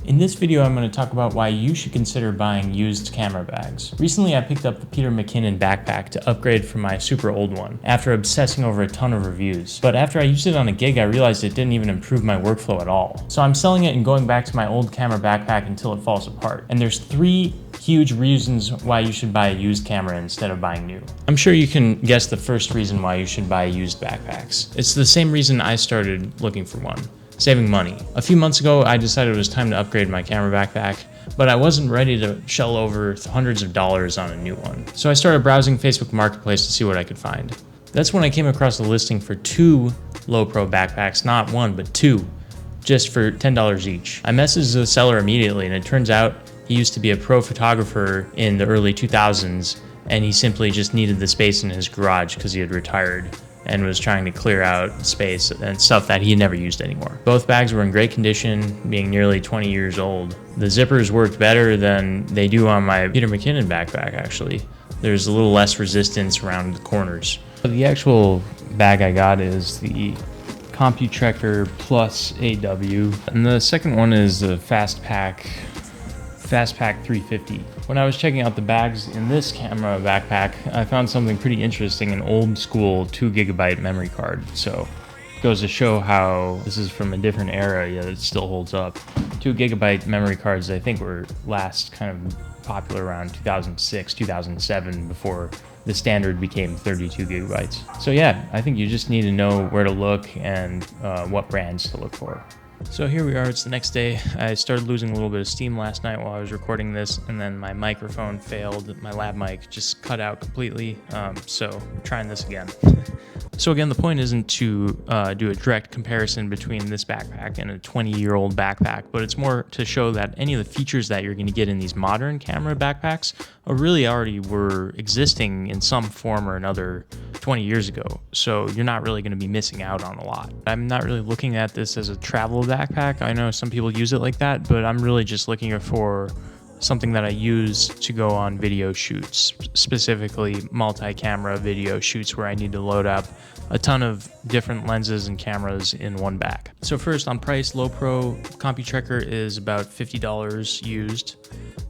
In this video, I'm going to talk about why you should consider buying used camera bags. Recently, I picked up the Peter Mckinnon backpack to upgrade from my super old one after obsessing over a ton of reviews. But after I used it on a gig, I realized it didn't even improve my workflow at all. So I'm selling it and going back to my old camera backpack until it falls apart. And there's 3 huge reasons why you should buy a used camera instead of buying new. I'm sure you can guess the first reason why you should buy used backpacks. It's the same reason I started looking for one. Saving money. A few months ago, I decided it was time to upgrade my camera backpack, but I wasn't ready to shell over hundreds of dollars on a new one. So I started browsing Facebook Marketplace to see what I could find. That's when I came across a listing for 2 Lowepro backpacks, not 1, but 2, just for $10 each. I messaged the seller immediately, and it turns out he used to be a pro photographer in the early 2000s, and he simply just needed the space in his garage because he had retired and was trying to clear out space and stuff that he never used anymore. Both bags were in great condition, being nearly 20 years old. The zippers worked better than they do on my Peter Mckinnon backpack, actually. There's a little less resistance around the corners. The actual bag I got is the Computrekker Plus AW, and the second one is the Fastpack 350. When I was checking out the bags in this camera backpack, I found something pretty interesting, an old school 2 GB memory card. So it goes to show how this is from a different era, yet it still holds up. 2 GB memory cards, I think, were last kind of popular around 2006, 2007, before the standard became 32 GB. So yeah, I think you just need to know where to look and what brands to look for. So here we are, it's the next day. I started losing a little bit of steam last night while I was recording this, and then my microphone failed. My lab mic just cut out completely, so I'm trying this again. So again, the point isn't to do a direct comparison between this backpack and a 20-year-old backpack, but it's more to show that any of the features that you're going to get in these modern camera backpacks really already were existing in some form or another 20 years ago. So you're not really going to be missing out on a lot. I'm not really looking at this as a travel backpack. I know some people use it like that, but I'm really just looking for something that I use to go on video shoots, specifically multi-camera video shoots where I need to load up a ton of different lenses and cameras in one bag. So first, on price, Lowepro Computrekker is about $50 used.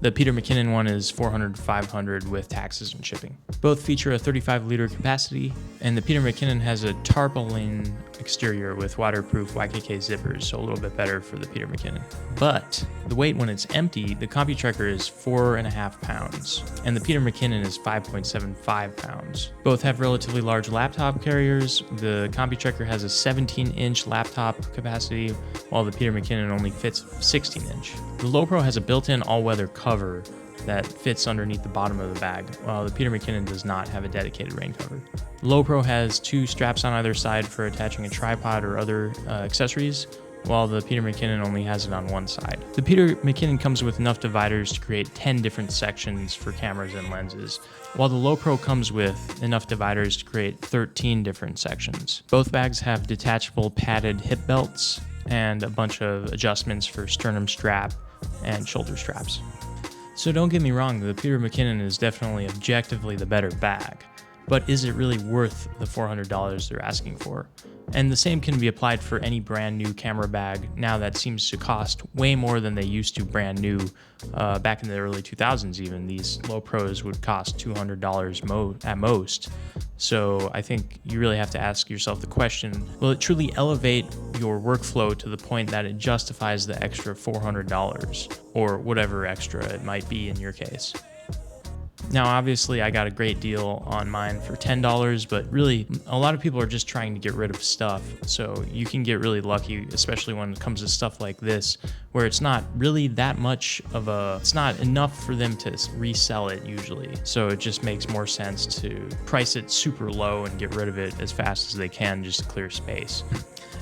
The Peter Mckinnon one is $400 to $500 with taxes and shipping. Both feature a 35-liter capacity, and the Peter Mckinnon has a tarpaulin exterior with waterproof YKK zippers, so a little bit better for the Peter Mckinnon. But the weight when it's empty, the Computrekker is 4.5 pounds, and the Peter Mckinnon is 5.75 pounds. Both have relatively large laptop carriers. The Computrekker has a 17-inch laptop capacity, while the Peter Mckinnon only fits 16-inch. The Lowepro has a built-in all-weather cover that fits underneath the bottom of the bag, while the Peter Mckinnon does not have a dedicated rain cover. Lowepro has 2 straps on either side for attaching a tripod or other accessories, while the Peter Mckinnon only has it on one side. The Peter Mckinnon comes with enough dividers to create 10 different sections for cameras and lenses, while the Lowepro comes with enough dividers to create 13 different sections. Both bags have detachable padded hip belts and a bunch of adjustments for sternum strap and shoulder straps. So don't get me wrong, the Peter Mckinnon is definitely objectively the better bag, but is it really worth the $400 they're asking for? And the same can be applied for any brand new camera bag now that seems to cost way more than they used to brand new back in the early 2000s even. These Lowepros would cost $200 at most. So I think you really have to ask yourself the question, will it truly elevate your workflow to the point that it justifies the extra $400 or whatever extra it might be in your case? Now, obviously, I got a great deal on mine for $10, but really, a lot of people are just trying to get rid of stuff. So you can get really lucky, especially when it comes to stuff like this, where it's not really that much of it's not enough for them to resell it usually. So it just makes more sense to price it super low and get rid of it as fast as they can just to clear space.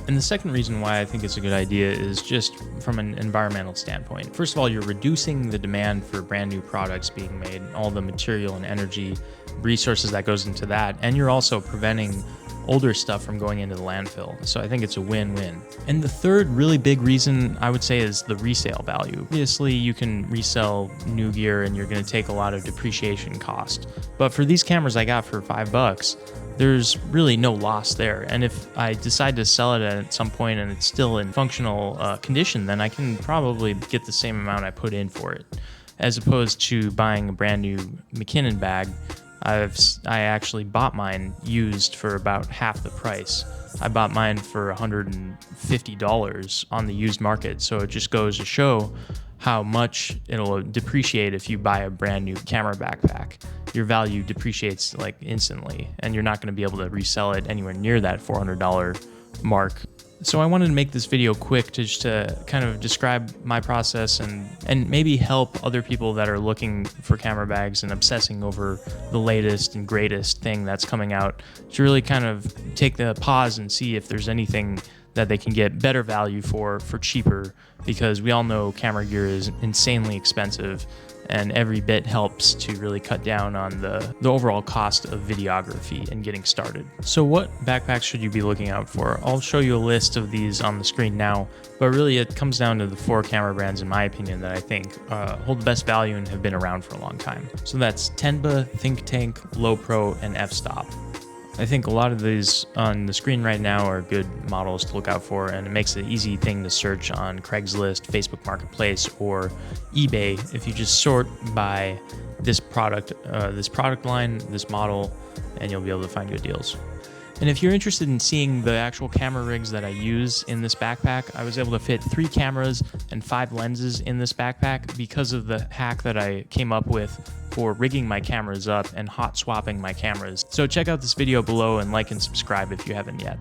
And the second reason why I think it's a good idea is just from an environmental standpoint. First of all, you're reducing the demand for brand new products being made, all the material and energy, resources that goes into that, and you're also preventing older stuff from going into the landfill. So I think it's a win-win. And the third really big reason I would say is the resale value. Obviously, you can resell new gear and you're going to take a lot of depreciation cost. But for these cameras I got for $5, there's really no loss there. And if I decide to sell it at some point and it's still in functional condition, then I can probably get the same amount I put in for it. As opposed to buying a brand new Mckinnon bag, I actually bought mine used for about half the price. I bought mine for $150 on the used market, so it just goes to show how much it'll depreciate if you buy a brand new camera backpack. Your value depreciates like instantly, and you're not going to be able to resell it anywhere near that $400 mark. So I wanted to make this video quick just to kind of describe my process and maybe help other people that are looking for camera bags and obsessing over the latest and greatest thing that's coming out, to really kind of take the pause and see if there's anything that they can get better value for cheaper, because we all know camera gear is insanely expensive, and every bit helps to really cut down on the overall cost of videography and getting started. So what backpacks should you be looking out for? I'll show you a list of these on the screen now, but really it comes down to the 4 camera brands, in my opinion, that I think hold the best value and have been around for a long time. So that's Tenba, Think Tank, Lowepro, and f-stop. I think a lot of these on the screen right now are good models to look out for, and it makes it an easy thing to search on Craigslist, Facebook Marketplace, or eBay if you just sort by this product line, this model, and you'll be able to find good deals. And if you're interested in seeing the actual camera rigs that I use in this backpack, I was able to fit 3 cameras and 5 lenses in this backpack because of the hack that I came up with for rigging my cameras up and hot swapping my cameras. So check out this video below and like and subscribe if you haven't yet.